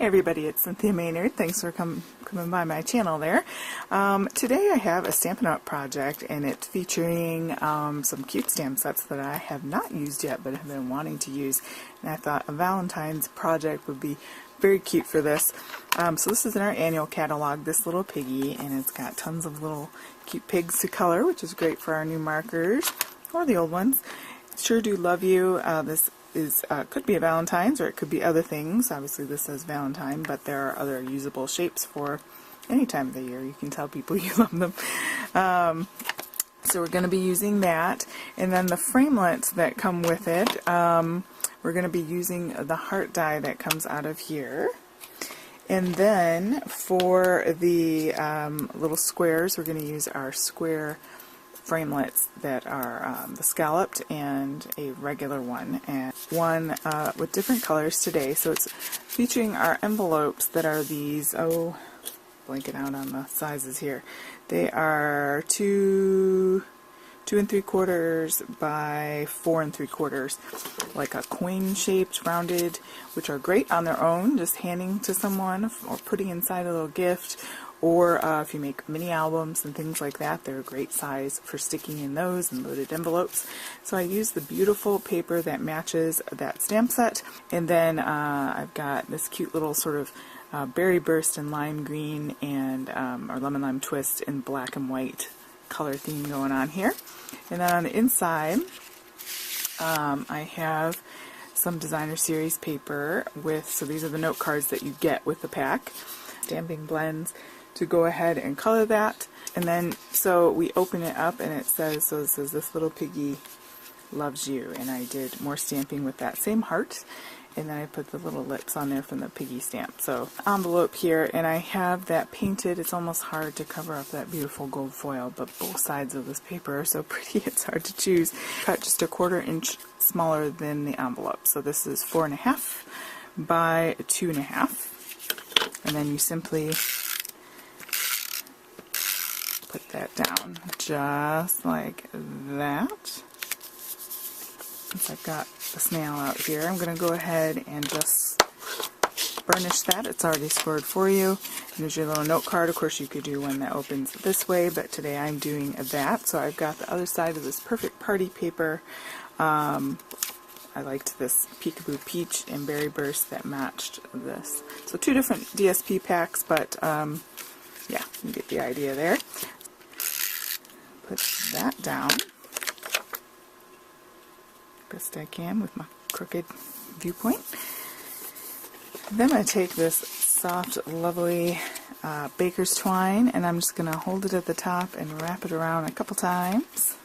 Hey everybody, it's Cynthia Maynard. Thanks for coming by my channel there. Today I have a Stampin' Up project, and it's featuring some cute stamp sets that I have not used yet but have been wanting to use. And I thought a Valentine's project would be very cute for this. So this is in our annual catalog, this little piggy, and it's got tons of little cute pigs to color, which is great for our new markers, or the old ones. Sure do love you. This is could be a Valentine's, or it could be other things. Obviously this says Valentine, but there are other usable shapes for any time of the year. You can tell people you love them. So we're going to be using that, and then the framelits that come with it, we're going to be using the heart die that comes out of here. And then for the little squares, we're going to use our square framelits that are the scalloped and a regular one, and one with different colors today. So it's featuring our envelopes that are these, blanking out on the sizes here. They are 2 3/4 by 4 3/4, like a coin shaped, rounded, which are great on their own, just handing to someone or putting inside a little gift. Or if you make mini albums and things like that, they're a great size for sticking in those and loaded envelopes. So I use the beautiful paper that matches that stamp set. And then I've got this cute little sort of berry burst in lime green and or lemon lime twist in black and white color theme going on here. And then on the inside, I have some designer series paper with, so these are the note cards that you get with the pack, stamping blends to go ahead and color that. And then so we open it up and it says, this little piggy loves you, and I did more stamping with that same heart, and then I put the little lips on there from the piggy stamp. So envelope here, and I have that painted. It's almost hard to cover up that beautiful gold foil, but both sides of this paper are so pretty it's hard to choose. Cut just a 1/4 inch smaller than the envelope. So this is 4.5 by 2.5, and then you simply put that down just like that. Since I've got the snail out here, I'm going to go ahead and just burnish that. It's already scored for you. And there's your little note card. Of course you could do one that opens this way, but today I'm doing that. So I've got the other side of this perfect party paper. I liked this Peekaboo Peach and Berry Burst that matched this. So 2 different DSP packs, but yeah, you get the idea there. Put that down best I can with my crooked viewpoint. Then I'm going to take this soft, lovely baker's twine, and I'm just going to hold it at the top and wrap it around a couple times.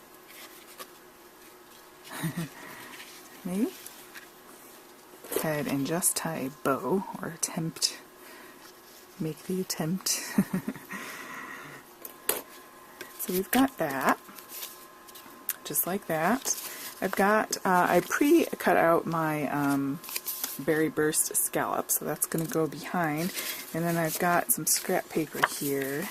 Maybe. Go ahead and just tie a bow, or make the attempt. So we've got that, just like that. I've got, I pre-cut out my Berry Burst scallop, so that's going to go behind. And then I've got some scrap paper here,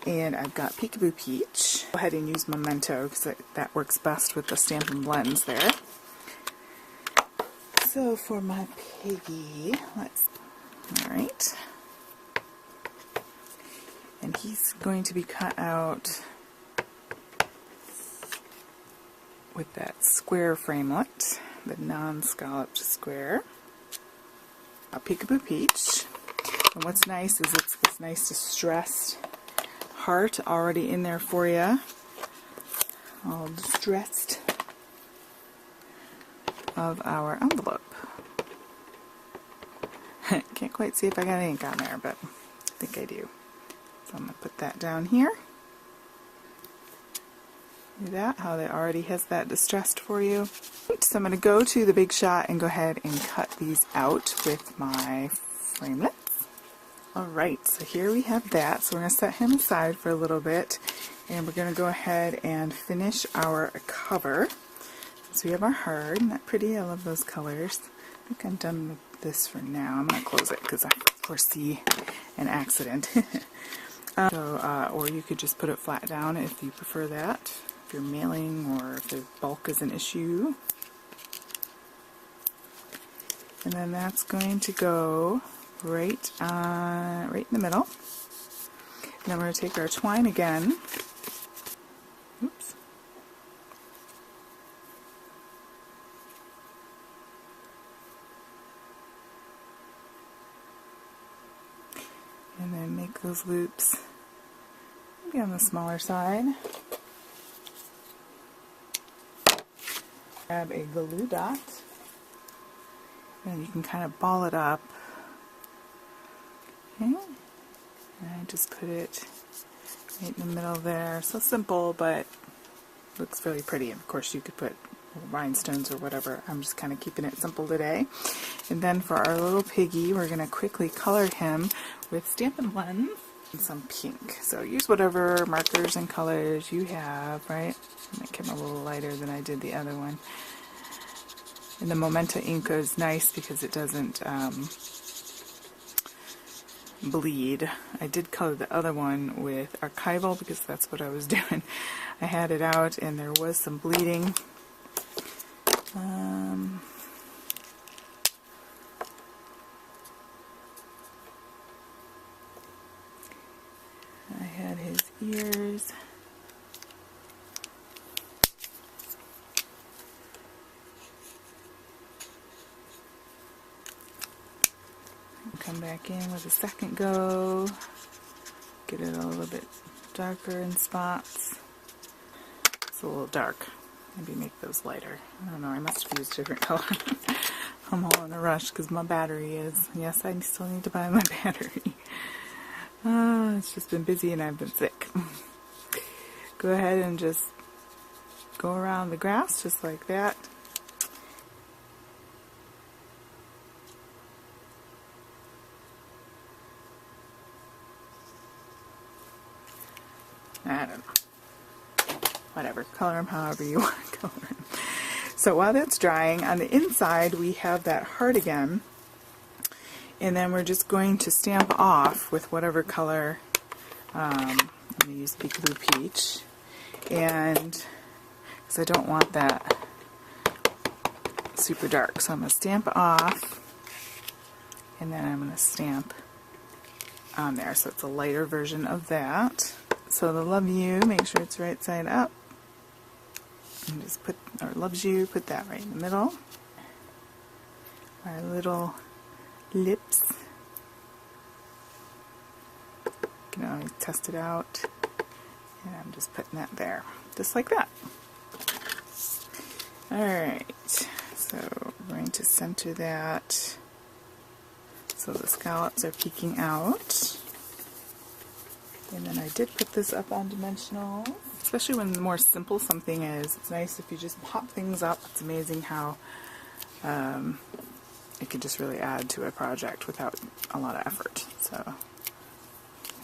and I've got Peekaboo Peach. Go ahead and use Memento, because that works best with the Stampin' Blends there. So for my piggy, alright. And he's going to be cut out with that square framelit, the non-scalloped square. A Peekaboo Peach. And what's nice is it's this nice distressed heart already in there for you. All distressed of our envelope. Can't quite see if I got ink on there, but I think I do. So I'm going to put that down here. Do that, how that already has that distressed for you. So I'm going to go to the Big Shot and go ahead and cut these out with my framelits. Alright, so here we have that. So we're going to set him aside for a little bit, and we're going to go ahead and finish our cover. So we have our heart. Isn't that pretty? I love those colors. I think I'm done with this for now. I'm going to close it because I foresee an accident. Or you could just put it flat down if you prefer that, if you're mailing or if the bulk is an issue. And then that's going to go right in the middle. And then we're going to take our twine again. Oops. And then make those loops maybe on the smaller side. Grab a glue dot, and you can kind of ball it up. Okay. And I just put it right in the middle there. So simple, but looks really pretty. And of course you could put rhinestones or whatever. I'm just kind of keeping it simple today. And then for our little piggy, we're going to quickly color him with Stampin' Blends and some pink. So use whatever markers and colors you have, right? Make him a little lighter than I did the other one. And the Momenta ink is nice because it doesn't bleed. I did color the other one with Archival because that's what I was doing. I had it out and there was some bleeding. I had his ears. Come back in with a second go. Get it a little bit darker in spots. It's a little dark. Maybe make those lighter. I don't know, I must have used a different color. I'm all in a rush because my battery is. Yes, I still need to buy my battery. It's just been busy and I've been sick. Go ahead and just go around the grass just like that. I don't know. Whatever. Color them however you want to color them. So while that's drying, on the inside we have that heart again. And then we're just going to stamp off with whatever color. I'm going to use Piggy Blue Peach. And because I don't want that super dark. So I'm going to stamp off. And then I'm going to stamp on there. So it's a lighter version of that. So the love you, make sure it's right side up. And just put, or loves you, put that right in the middle. Our little lips. You can always test it out. And I'm just putting that there. Just like that. Alright, so we're going to center that so the scallops are peeking out. And then I did put this up on dimensional. Especially when the more simple something is, it's nice if you just pop things up. It's amazing how it could just really add to a project without a lot of effort. So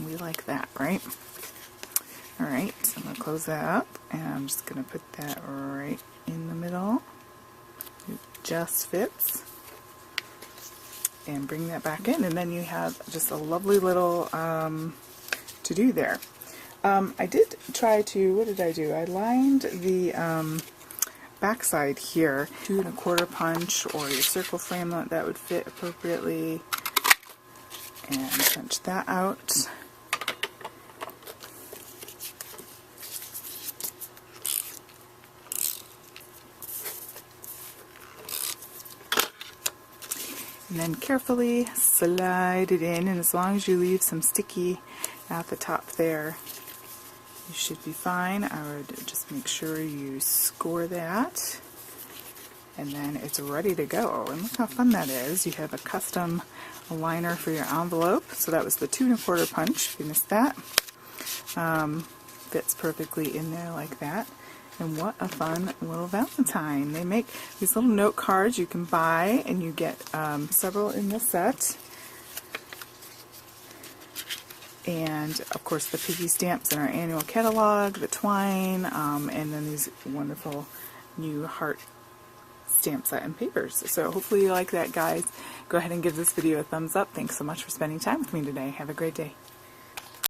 we like that, right? Alright, so I'm going to close that up and I'm just going to put that right in the middle. It just fits. And bring that back in, and then you have just a lovely little to do there. I did try to, what did I do? I lined the backside here, 2 1/4 punch or your circle framelit that would fit appropriately, and punch that out. And then carefully slide it in, and as long as you leave some sticky at the top there, you should be fine. I would just make sure you score that, and then it's ready to go. And look how fun that is. You have a custom liner for your envelope. So that was the 2 1/4 punch, if you missed that. Fits perfectly in there like that. And what a fun little Valentine. They make these little note cards you can buy, and you get several in the set. And of course the Piggy stamps in our annual catalog, the twine, and then these wonderful new heart stamp set and papers. So hopefully you like that, guys. Go ahead and give this video a thumbs up. Thanks so much for spending time with me today. Have a great day.